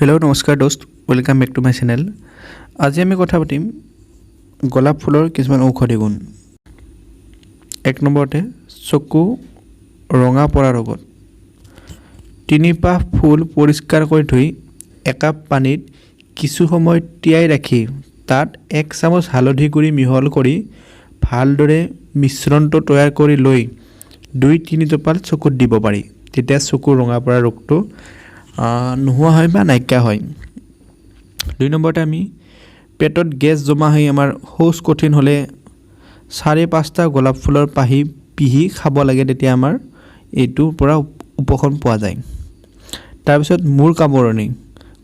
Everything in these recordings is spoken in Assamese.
हेलो नमस्कार दोस्त welcome back to my channel. आज आम कथा पातिम गोलाप फुलर किछुमान औषधि गुण। एक नम्बरते चकु रंगा पड़ा रोगत 3 पाह फुल परिष्कार कर धुई एकाप पानीत किछु समय তিয়াई राखि तात 1 चामच हालधि गुड़ी मिहल करी भालदरे मिश्रणটো तैयार करी लई 2-3 टोपाल चकुत দিব पारि। तेतिया चकु रंगा पड़ा रोगটো নোহোৱা হয় বা নাইকিয়া হয়। 2 নম্বৰতে আমি পেটত গেছ জমা হৈ আমাৰ শৌচ কঠিন হলে 4-5টা গোলাপ ফুলৰ পাহি পিহি খাব লাগে, তেতিয়া আমাৰ এইটোৰ পৰা উপশম পোৱা যায়। তাৰ পিছত মূৰ কামৰণি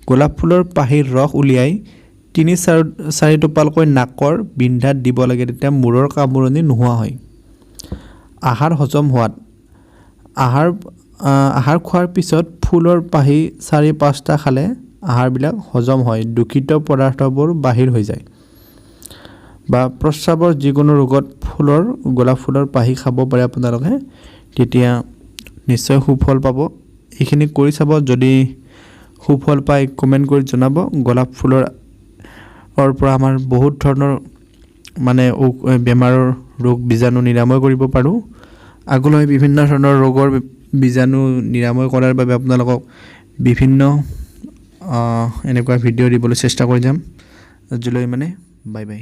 গোলাপ ফুলৰ পাহিৰ ৰস উলিয়াই 3-4 টোপালকৈ নাকৰ বিন্ধাত দিব লাগে, তেতিয়া মূৰৰ কামৰণি নোহোৱা হয়। আহাৰ হজম হোৱাত আহাৰ খোৱাৰ পিছত ফুলৰ পাহি 4-5টা খালে আহাৰবিলাক হজম হয়, দূষিত পদাৰ্থবোৰ বাহিৰ হৈ যায়। বা প্ৰস্ৰাৱৰ যিকোনো ৰোগত গোলাপ ফুলৰ পাহি খাব পাৰে আপোনালোকে, তেতিয়া নিশ্চয় সুফল পাব। এইখিনি কৰি চাব, যদি সুফল পায় কমেণ্ট কৰি জনাব। গোলাপ ফুলৰ পৰা আমাৰ বহুত ধৰণৰ বেমাৰৰ ৰোগ বীজাণু নিৰাময় কৰিব পাৰোঁ। আগলৈ বিভিন্ন ধৰণৰ ৰোগৰ বীজাণু নিৰাময় কৰাৰ বাবে আপোনালোকক বিভিন্ন এনেকুৱা ভিডিঅ' দিবলৈ চেষ্টা কৰি যাম। আজিলৈ বাই বাই।